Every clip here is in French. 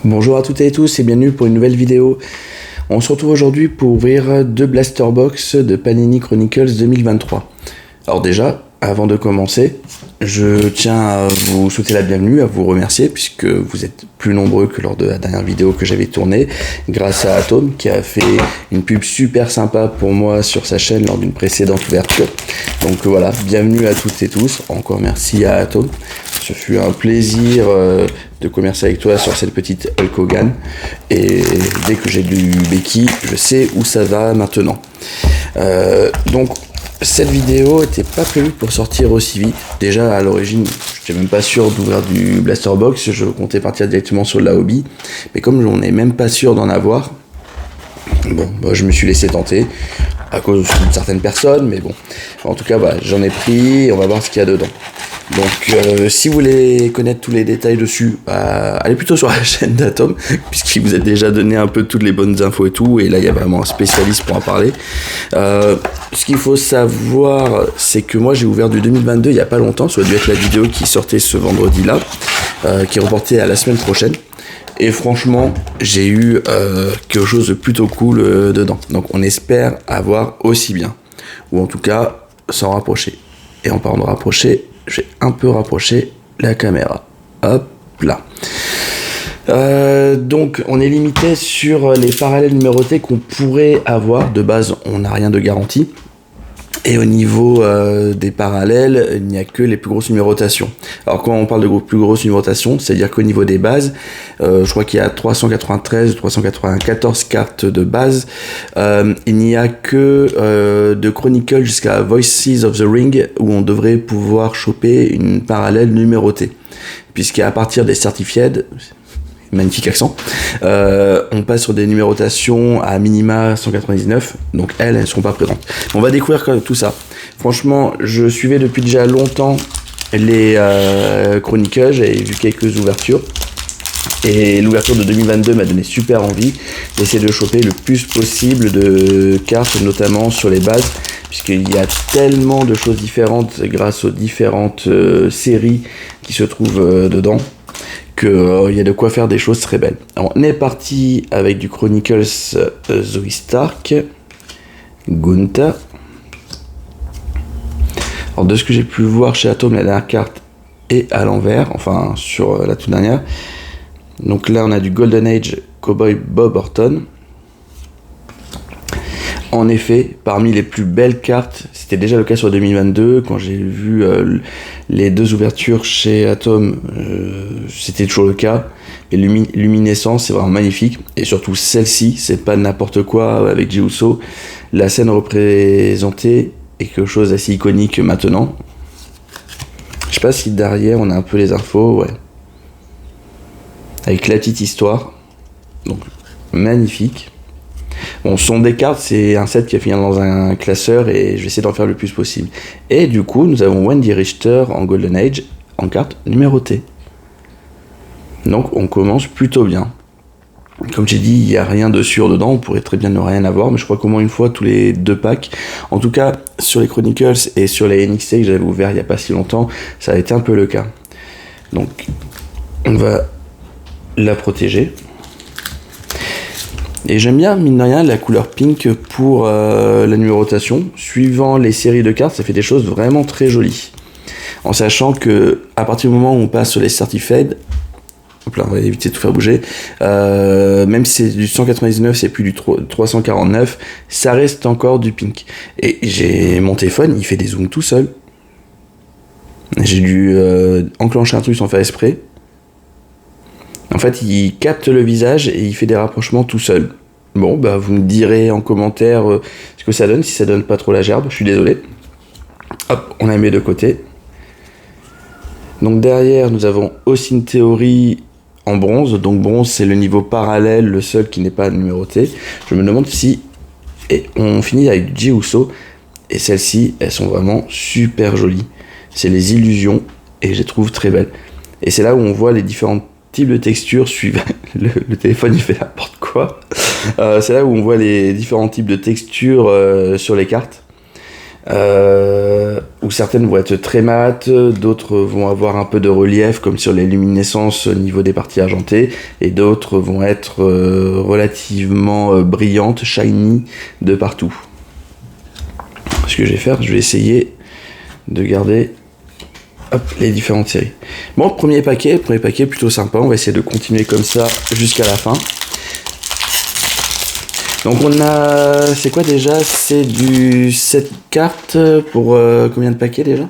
Bonjour à toutes et tous et bienvenue pour une nouvelle vidéo. On se retrouve aujourd'hui pour ouvrir deux Blaster Box de Panini Chronicles 2023. Alors déjà, avant de commencer, je tiens à vous souhaiter la bienvenue, à vous remercier puisque vous êtes plus nombreux que lors de la dernière vidéo que j'avais tournée, grâce à Atom qui a fait une pub super sympa pour moi sur sa chaîne lors d'une précédente ouverture. Donc voilà, bienvenue à toutes et tous, encore merci à Atom. Ce fut un plaisir de commercer avec toi sur cette petite Hulk Hogan. Et dès que j'ai du Becky, je sais où ça va maintenant. Donc, cette vidéo était pas prévue pour sortir aussi vite. Déjà, à l'origine, j'étais même pas sûr d'ouvrir du Blaster Box. Je comptais partir directement sur la hobby. Mais comme on n'est même pas sûr d'en avoir, bon, je me suis laissé tenter à cause de certaines personnes. Mais bon, en tout cas, j'en ai pris et on va voir ce qu'il y a dedans. Donc si vous voulez connaître tous les détails dessus, allez plutôt sur la chaîne d'Atom, puisqu'il vous a déjà donné un peu toutes les bonnes infos et tout, et là il y a vraiment un spécialiste pour en parler. Ce qu'il faut savoir, c'est que moi j'ai ouvert du 2022 il n'y a pas longtemps, ça doit dû être la vidéo qui sortait ce vendredi-là, qui est reportée à la semaine prochaine. Et franchement, j'ai eu quelque chose de plutôt cool dedans. Donc on espère avoir aussi bien, ou en tout cas s'en rapprocher. Et en parlant de rapprocher, je vais un peu rapprocher la caméra. Hop là. Donc on est limité sur les parallèles numérotés qu'on pourrait avoir. De base, on n'a rien de garanti. Et au niveau des parallèles, il n'y a que les plus grosses numérotations. Alors quand on parle de plus grosses numérotations, c'est-à-dire qu'au niveau des bases, je crois qu'il y a 393 ou 394 cartes de base. Il n'y a que de Chronicle jusqu'à Voices of the Ring où on devrait pouvoir choper une parallèle numérotée. Puisqu'à partir des Certified, magnifique accent, on passe sur des numérotations à minima 199, donc elles ne seront pas présentes. On va découvrir tout ça. Franchement, je suivais depuis déjà longtemps les Chronicles, j'avais vu quelques ouvertures, et l'ouverture de 2022 m'a donné super envie d'essayer de choper le plus possible de cartes, notamment sur les bases, puisqu'il y a tellement de choses différentes grâce aux différentes séries qui se trouvent dedans, qu'il y a de quoi faire des choses très belles. Alors, on est parti avec du Chronicles Zoe Stark, Gunther. Alors de ce que j'ai pu voir chez Atom, la dernière carte est à l'envers, enfin sur la toute dernière. Donc là on a du Golden Age Cowboy Bob Orton. En effet, parmi les plus belles cartes, c'était déjà le cas sur 2022, quand j'ai vu les deux ouvertures chez Atom, c'était toujours le cas. Et Luminescence, c'est vraiment magnifique. Et surtout celle-ci, c'est pas n'importe quoi avec Jey Uso. La scène représentée est quelque chose d'assez iconique maintenant. Je sais pas si derrière on a un peu les infos, ouais. Avec la petite histoire. Donc, magnifique. Bon, son des cartes, c'est un set qui va finir dans un classeur et je vais essayer d'en faire le plus possible. Et du coup, nous avons Wendy Richter en Golden Age en carte numérotée. Donc, on commence plutôt bien. Comme j'ai dit, il n'y a rien de sûr dedans, on pourrait très bien ne rien avoir, mais je crois qu'au moins une fois tous les deux packs. En tout cas, sur les Chronicles et sur les NXT que j'avais ouvert il n'y a pas si longtemps, ça a été un peu le cas. Donc, on va la protéger. Et j'aime bien, mine de rien, la couleur pink pour la numérotation. Suivant les séries de cartes, ça fait des choses vraiment très jolies. En sachant que à partir du moment où on passe sur les Certified, hop là, on va éviter de tout faire bouger, même si c'est du 199, c'est plus du 349, ça reste encore du pink. Et j'ai mon téléphone, il fait des zooms tout seul. J'ai dû enclencher un truc sans faire exprès. En fait, il capte le visage et il fait des rapprochements tout seul. Bon, vous me direz en commentaire ce que ça donne, si ça donne pas trop la gerbe, je suis désolé. Hop, on la met de côté. Donc derrière, nous avons Austin Theory en bronze. Donc bronze, c'est le niveau parallèle, le seul qui n'est pas numéroté. Je me demande si... Et on finit avec Jey Uso. Et celles-ci, elles sont vraiment super jolies. C'est les illusions et je les trouve très belles. Et c'est là où on voit les différentes types de textures suivant le téléphone il fait n'importe quoi. C'est là où on voit les différents types de textures sur les cartes. où certaines vont être très mates, d'autres vont avoir un peu de relief comme sur les luminescences au niveau des parties argentées, et d'autres vont être relativement brillantes, shiny de partout. Ce que je vais faire, je vais essayer de garder les différentes séries. Bon, premier paquet plutôt sympa, on va essayer de continuer comme ça jusqu'à la fin. Donc on a, c'est quoi déjà? C'est du 7 cartes pour combien de paquets déjà?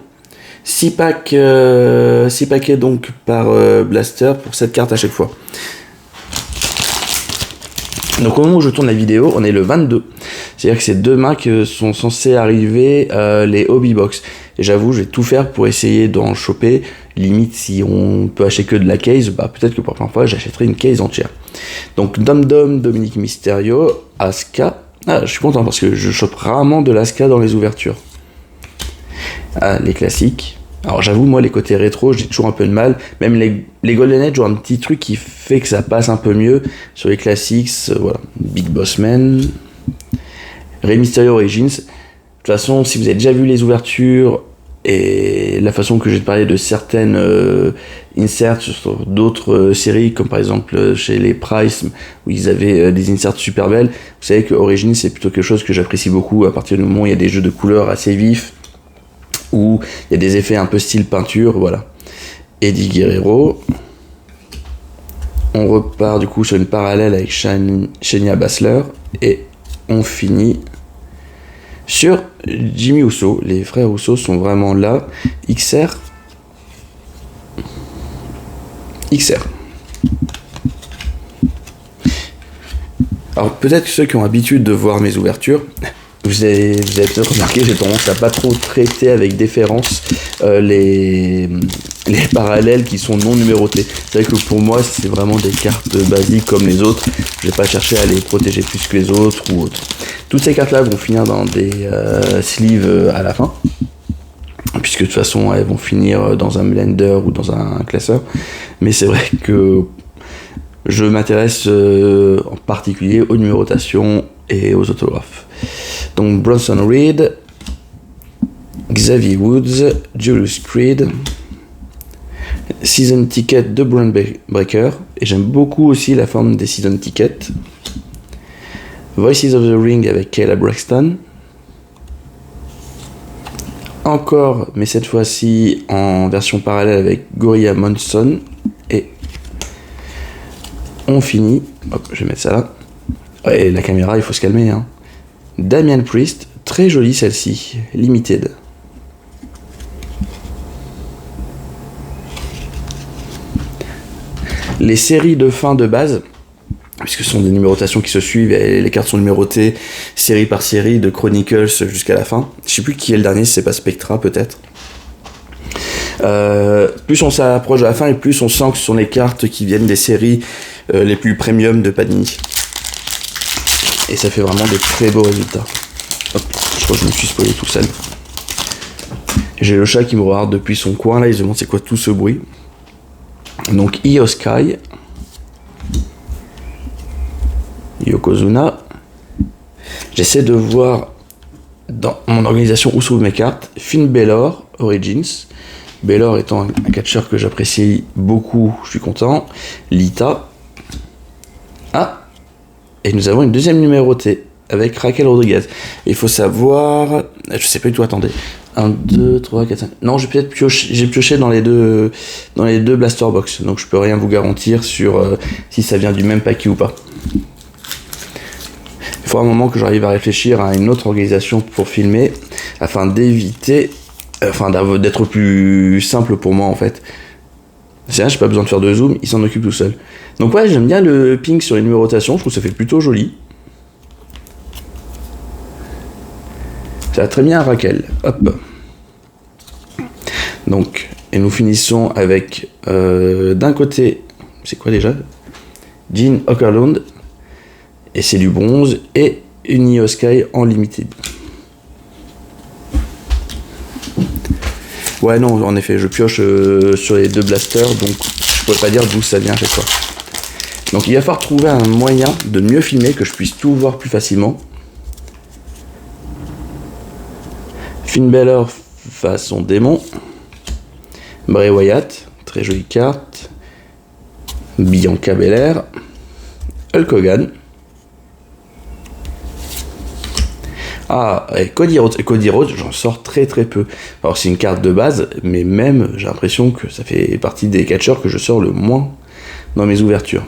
6 paquets donc par blaster pour 7 cartes à chaque fois. Donc au moment où je tourne la vidéo, on est le 22. C'est-à-dire que c'est demain que sont censés arriver les Hobby Box. Et j'avoue, je vais tout faire pour essayer d'en choper. Limite, si on peut acheter que de la case, bah peut-être que pour la première fois, j'achèterai une case entière. Donc Dom Dom, Dominique Mysterio, Asuka. Ah, je suis content parce que je chope rarement de l'Asuka dans les ouvertures. Ah, les classiques. Alors j'avoue, moi, les côtés rétro, j'ai toujours un peu de mal. Même les Golden Age ont un petit truc qui fait que ça passe un peu mieux. Sur les classiques, voilà. Big Boss Man, Rey Mysterio Origins. De toute façon, si vous avez déjà vu les ouvertures et la façon que j'ai parlé de certaines inserts sur d'autres séries, comme par exemple chez les Price, où ils avaient des inserts super belles, vous savez que Origins, c'est plutôt quelque chose que j'apprécie beaucoup à partir du moment où il y a des jeux de couleurs assez vifs, où il y a des effets un peu style peinture, voilà. Eddie Guerrero. On repart du coup sur une parallèle avec Shayna Baszler, et on finit sur Jimmy Uso. Les frères Uso sont vraiment là. XR. Alors peut-être que ceux qui ont l'habitude de voir mes ouvertures, vous avez peut-être remarqué, j'ai tendance à pas trop traiter avec déférence les parallèles qui sont non numérotés. C'est vrai que pour moi, c'est vraiment des cartes basiques comme les autres. Je vais pas chercher à les protéger plus que les autres ou autres. Toutes ces cartes-là vont finir dans des sleeves à la fin, puisque de toute façon, elles vont finir dans un blender ou dans un classeur. Mais c'est vrai que je m'intéresse en particulier aux numérotations et aux autographes. Donc Bronson Reed, Xavier Woods, Julius Creed, Season Ticket de Braun Breaker, et j'aime beaucoup aussi la forme des Season Tickets. Voices of the Ring avec Kayla Braxton. Encore, mais cette fois-ci en version parallèle avec Gorilla Monsoon. Et on finit. Hop, je vais mettre ça là. Ouais, la caméra, il faut se calmer, hein. Damian Priest, très jolie celle-ci, limited. Les séries de fin de base, puisque ce sont des numérotations qui se suivent, et les cartes sont numérotées série par série, de Chronicles jusqu'à la fin. Je sais plus qui est le dernier, si c'est pas Spectra peut-être. Plus on s'approche de la fin, et plus on sent que ce sont les cartes qui viennent des séries les plus premium de Panini. Et ça fait vraiment des très beaux résultats. Hop, je crois que je me suis spoilé tout seul. J'ai le chat qui me regarde depuis son coin là, il se demande c'est quoi tout ce bruit. Donc Io Sky, Yokozuna. J'essaie de voir dans mon organisation où se trouvent mes cartes. Finn Balor, Origins. Balor étant un catcheur que j'apprécie beaucoup, je suis content. Lita. Ah, et nous avons une deuxième numérotée avec Raquel Rodriguez. Il faut savoir, je sais pas du tout, attendez. 1, 2, 3, 4, 5. Non, j'ai pioché dans les deux blaster box, donc je peux rien vous garantir sur si ça vient du même paquet ou pas. Il faut un moment que j'arrive à réfléchir à une autre organisation pour filmer, afin d'éviter, d'être plus simple pour moi en fait. C'est rien, j'ai pas besoin de faire de zoom, il s'en occupe tout seul. Donc ouais, j'aime bien le ping sur les numérotations, je trouve que ça fait plutôt joli. Ça va très bien à Raquel. Hop. Donc, et nous finissons avec d'un côté, c'est quoi déjà? Jean Okerlund, et c'est du bronze, et une Io Sky en limited. Ouais, non, en effet, je pioche sur les deux blasters, donc je pourrais pas dire d'où ça vient à chaque fois. Donc il va falloir trouver un moyen de mieux filmer, que je puisse tout voir plus facilement. Finn Balor façon démon. Bray Wyatt, très jolie carte. Bianca Belair. Hulk Hogan. Ah, et Cody Rhodes. Cody Rhodes, j'en sors très très peu. Alors c'est une carte de base, mais même j'ai l'impression que ça fait partie des catcheurs que je sors le moins dans mes ouvertures.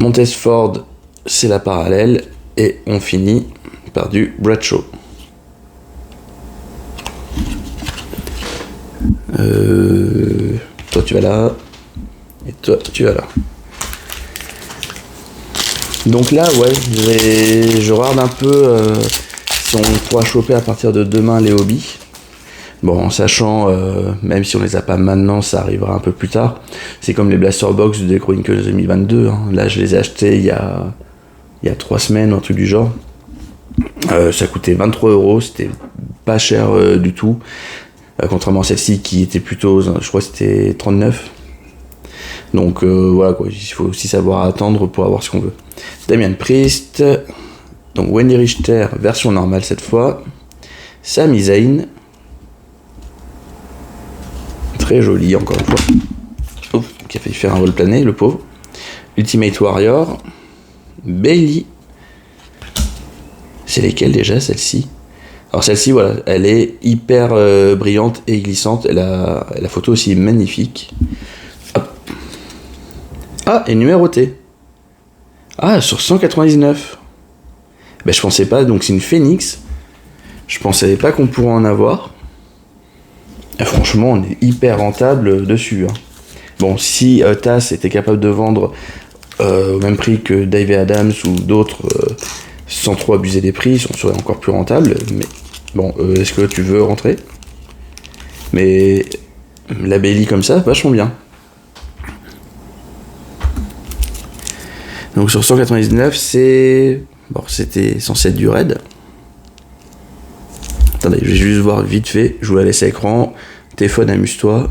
Montez Ford, c'est la parallèle, et on finit par du Bradshaw. Toi tu vas là, et toi tu vas là. Donc là, ouais, je regarde un peu si on pourra choper à partir de demain les hobbies. Bon, en sachant, même si on les a pas maintenant, ça arrivera un peu plus tard. C'est comme les Blaster Box de Chronicles 2022. Hein. Là, je les ai achetés il y a 3 semaines, un truc du genre. Ça coûtait 23 €, c'était pas cher du tout. Contrairement à celle-ci qui était plutôt, je crois que c'était 39. Donc voilà quoi, il faut aussi savoir attendre pour avoir ce qu'on veut. Damian Priest, donc Wendy Richter, version normale cette fois. Sami Zayn, très joli encore une fois. Ouf, qui a failli faire un vol plané, le pauvre. Ultimate Warrior, Bayley. C'est lesquelles déjà celle-ci? Alors celle-ci, voilà, elle est hyper brillante et glissante. La photo aussi est magnifique. Hop. Ah, et numéroté. Ah, sur 199. Ben, je pensais pas, donc c'est une Phoenix. Je pensais pas qu'on pourrait en avoir. Et franchement, on est hyper rentable dessus. Hein. Bon, si TAS était capable de vendre au même prix que Dave Adams ou d'autres, sans trop abuser des prix, on serait encore plus rentable. Mais bon, est-ce que tu veux rentrer? Mais la Bayley comme ça, vachement bien. Donc sur 199, c'est... Bon, c'était censé être du raid. Attendez, je vais juste voir vite fait. Je vous la laisse à écran. Téléphone, amuse-toi.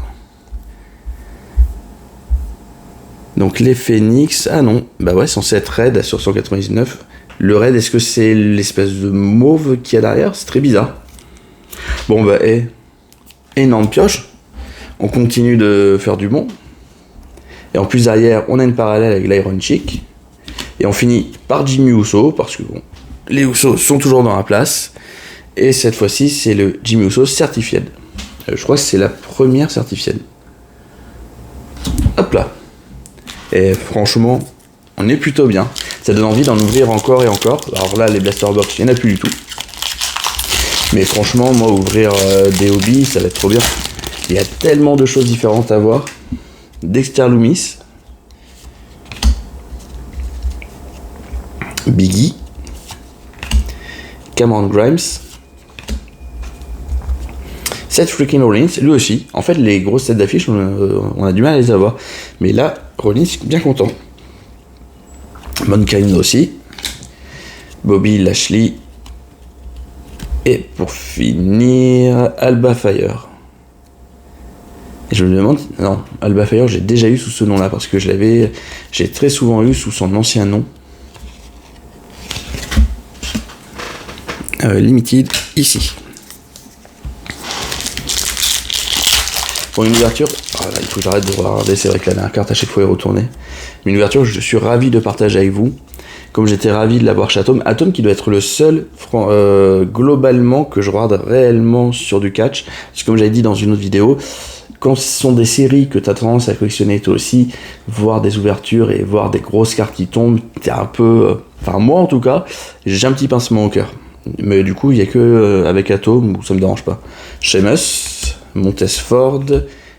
Donc les Phoenix... Ah non, bah ouais, censé être raid sur 199. Le raid, est-ce que c'est l'espèce de mauve qu'il y a derrière? C'est très bizarre. Bon bah, énorme pioche. On continue de faire du bon. Et en plus derrière, on a une parallèle avec l'Iron Chick. Et on finit par Jimmy Uso, parce que bon, les Usos sont toujours dans la place. Et cette fois-ci, c'est le Jimmy Uso Certified. Je crois que c'est la première Certified. Hop là. Et franchement, on est plutôt bien. Ça donne envie d'en ouvrir encore et encore. Alors là, les Blaster Box, il n'y en a plus du tout. Mais franchement, moi, ouvrir des hobbies, ça va être trop bien. Il y a tellement de choses différentes à voir. Dexter Lumis. Biggie, Cameron Grimes, Seth freaking Rollins, lui aussi. En fait, les grosses têtes d'affiche, on a du mal à les avoir. Mais là, Rollins, bien content. Mankind aussi. Bobby Lashley. Et pour finir, Alba Fire. Et je me demande, non, Alba Fire, j'ai déjà eu sous ce nom-là, parce que j'ai très souvent eu sous son ancien nom. Limited ici. Pour une ouverture, il faut que j'arrête de regarder, c'est vrai que la dernière carte à chaque fois est retournée. Mais une ouverture, je suis ravi de partager avec vous. Comme j'étais ravi de l'avoir chez Atom. Atom qui doit être le seul globalement que je regarde réellement sur du catch. Parce que comme j'avais dit dans une autre vidéo, quand ce sont des séries que tu as tendance à collectionner toi aussi, voir des ouvertures et voir des grosses cartes qui tombent, t'es un peu... Enfin moi en tout cas, j'ai un petit pincement au cœur. Mais du coup, il n'y a que avec Atom où ça me dérange pas. Sheamus, Montez Ford,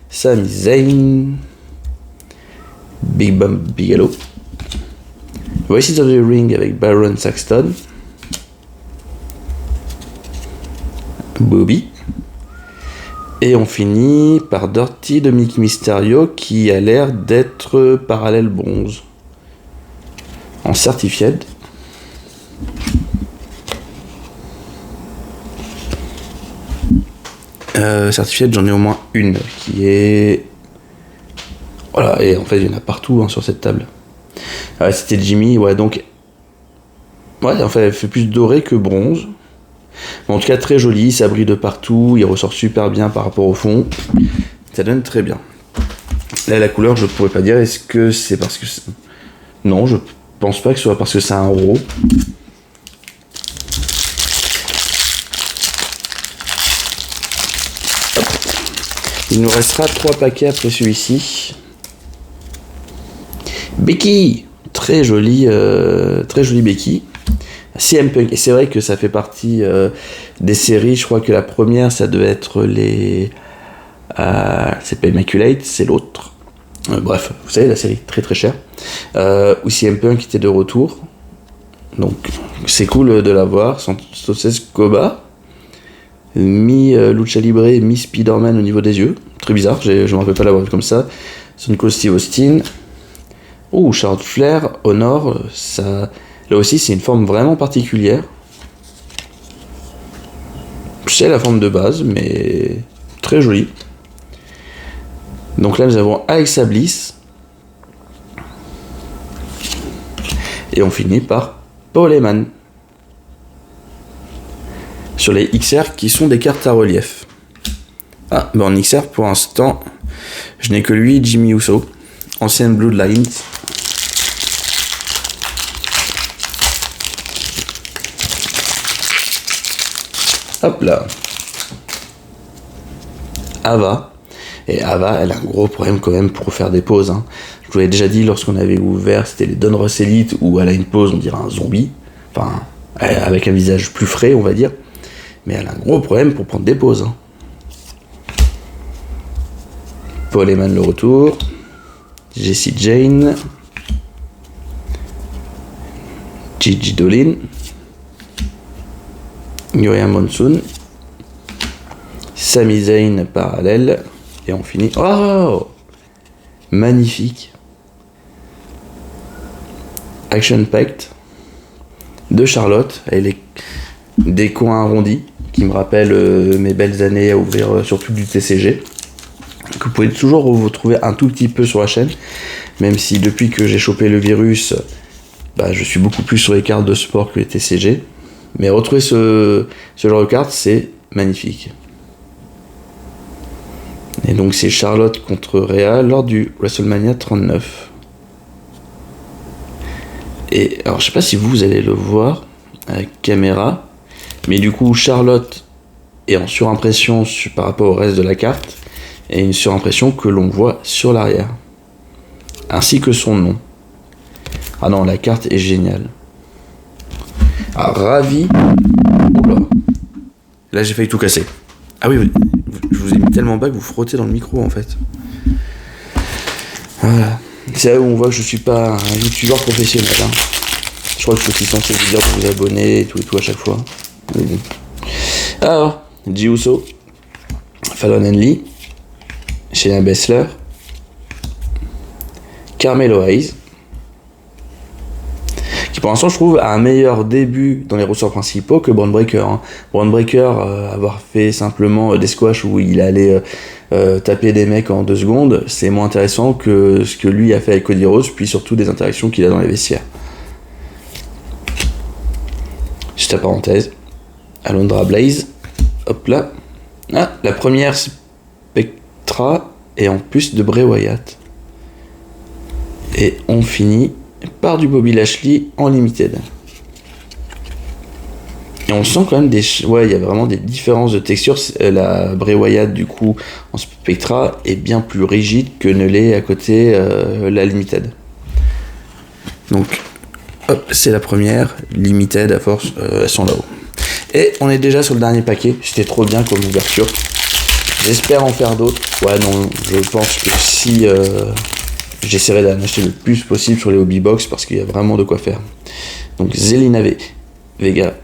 Sami Zayn, Big Bum Bigelow, Voices of the Ring avec Baron Saxton, Bobby, et on finit par Dirty de Mickey Mysterio qui a l'air d'être parallèle bronze en certified. Certifié, j'en ai au moins une qui est... Voilà, et en fait il y en a partout hein, sur cette table. Ouais, c'était Jimmy, ouais, donc... Ouais, en fait elle fait plus doré que bronze. Mais en tout cas, très joli, ça brille de partout, il ressort super bien par rapport au fond. Ça donne très bien. Là, la couleur, je pourrais pas dire, est-ce que c'est parce que... Non, je pense pas que ce soit parce que c'est un RAW. Il nous restera 3 paquets après celui-ci. Becky, très joli Becky. CM Punk, et c'est vrai que ça fait partie des séries. Je crois que la première, ça devait être les... c'est pas Immaculate, c'est l'autre. Bref, vous savez, la série très très chère. Où CM Punk était de retour. Donc, c'est cool de l'avoir. Santos Escobar. Mi-Lucha Libre, mi-Spider-Man au niveau des yeux. Très bizarre, je me rappelle pas l'avoir vu comme ça. Stone Cold Steve Austin. Oh, Charlotte Flair, Honor. Ça... Là aussi, c'est une forme vraiment particulière. C'est la forme de base, mais très jolie. Donc là, nous avons Alexa Bliss. Et on finit par Paul Heyman. Sur les XR qui sont des cartes à relief. Ah, ben en XR pour l'instant, je n'ai que lui, Jimmy Uso, ancienne Bloodlines. Hop là. Ava. Et Ava, elle a un gros problème quand même pour faire des poses. Hein. Je vous l'avais déjà dit lorsqu'on avait ouvert, c'était les Don Ross Elite où elle a une pose, on dirait un zombie. Enfin, avec un visage plus frais, on va dire. Mais elle a un gros problème pour prendre des pauses. Hein. Paul Heyman le retour. Jessie Jane. Gigi Dolin. Yoya Monsoon. Sami Zayn parallèle. Et on finit. Oh, magnifique. Action Pact de Charlotte. Elle est des coins arrondis qui me rappellent mes belles années à ouvrir surtout du TCG. Que vous pouvez toujours vous retrouver un tout petit peu sur la chaîne. Même si depuis que j'ai chopé le virus, je suis beaucoup plus sur les cartes de sport que les TCG. Mais retrouver ce genre de cartes, c'est magnifique. Et donc c'est Charlotte contre Rhea lors du WrestleMania 39. Et alors je sais pas si vous allez le voir à la caméra, mais du coup Charlotte est en surimpression par rapport au reste de la carte, et une surimpression que l'on voit sur l'arrière, ainsi que son nom. Ah non, la carte est géniale. Ah, ravi. Oula. Là j'ai failli tout casser. Ah oui, je vous ai mis tellement bas que vous frottez dans le micro en fait. Voilà. C'est là où on voit que je suis pas un youtubeur professionnel. Hein. Je crois que je suis censé vous dire de vous abonner et tout à chaque fois. Mais bon. Alors, Jey Uso, Fallon Henley, Shayna Baszler, Carmelo Hayes, qui pour l'instant je trouve a un meilleur début dans les ressorts principaux que Bron Breakker. Hein. Bron Breakker, avoir fait simplement des squash où il allait taper des mecs en 2 secondes, c'est moins intéressant que ce que lui a fait avec Cody Rhodes, puis surtout des interactions qu'il a dans les vestiaires. Juste la parenthèse, Alundra Blaze, hop là. Ah, la première Spectra et en plus de Bray Wyatt. Et on finit par du Bobby Lashley en limited. Et on sent quand même il y a vraiment des différences de texture. La Bray Wyatt du coup en Spectra est bien plus rigide que ne l'est à côté la limited. Donc hop, c'est la première limited, à force elles sont là-haut. Et on est déjà sur le dernier paquet. C'était trop bien comme ouverture. J'espère en faire d'autres. Ouais, non, je pense que si j'essaierai d'en acheter le plus possible sur les hobby box parce qu'il y a vraiment de quoi faire. Donc Zelina Vega.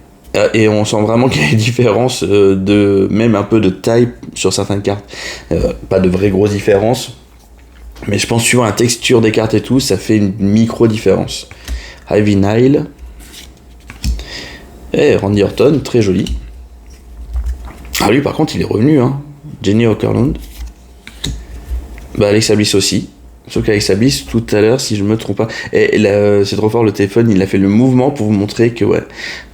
Et on sent vraiment qu'il y a une différence même un peu de taille sur certaines cartes. Pas de vraies grosses différences. Mais je pense suivant la texture des cartes et tout, ça fait une micro différence. Ivy Nile. Et Randy Orton, très joli. Ah lui par contre il est revenu, hein. Jenny Okerlund. Alexa Bliss aussi. Sauf qu'avec sa bise, tout à l'heure, si je me trompe pas, et là, c'est trop fort, le téléphone, il a fait le mouvement pour vous montrer que, ouais,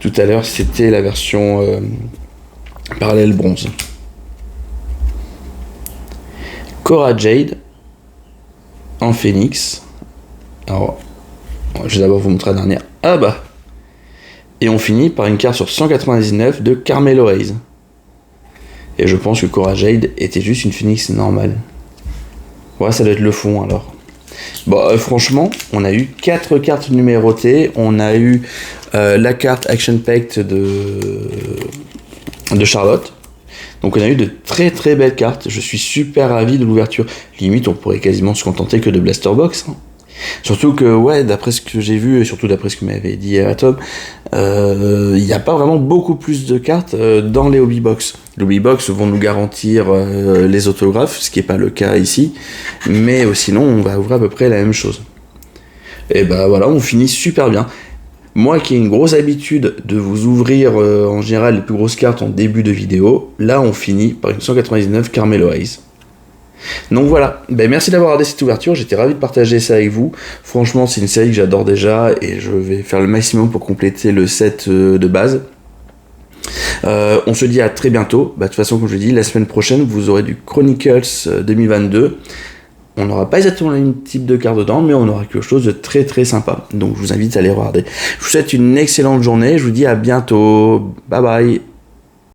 tout à l'heure, c'était la version parallèle bronze. Cora Jade, en phénix. Alors, je vais d'abord vous montrer la dernière. Ah bah! Et on finit par une carte sur 199 de Carmelo Hayes. Et je pense que Cora Jade était juste une phénix normale. Ouais, ça doit être le fond alors. Bon, franchement, on a eu 4 cartes numérotées. On a eu la carte Action Pact de Charlotte. Donc on a eu de très très belles cartes. Je suis super ravi de l'ouverture. Limite, on pourrait quasiment se contenter que de Blaster Box. Hein. Surtout que, ouais, d'après ce que j'ai vu, et surtout d'après ce que m'avait dit Atom, il n'y a pas vraiment beaucoup plus de cartes dans les Hobby Box. Les Hobby Box vont nous garantir les autographes, ce qui n'est pas le cas ici, mais sinon on va ouvrir à peu près la même chose. Et bah voilà, on finit super bien. Moi qui ai une grosse habitude de vous ouvrir en général les plus grosses cartes en début de vidéo, là on finit par une 199 Carmelo Hayes. Donc voilà, merci d'avoir regardé cette ouverture, j'étais ravi de partager ça avec vous. Franchement, c'est une série que j'adore déjà et je vais faire le maximum pour compléter le set de base. On se dit à très bientôt. De toute façon, comme je dis, la semaine prochaine, vous aurez du Chronicles 2022. On n'aura pas exactement le même type de carte dedans, mais on aura quelque chose de très très sympa. Donc je vous invite à aller regarder. Je vous souhaite une excellente journée, je vous dis à bientôt. Bye bye.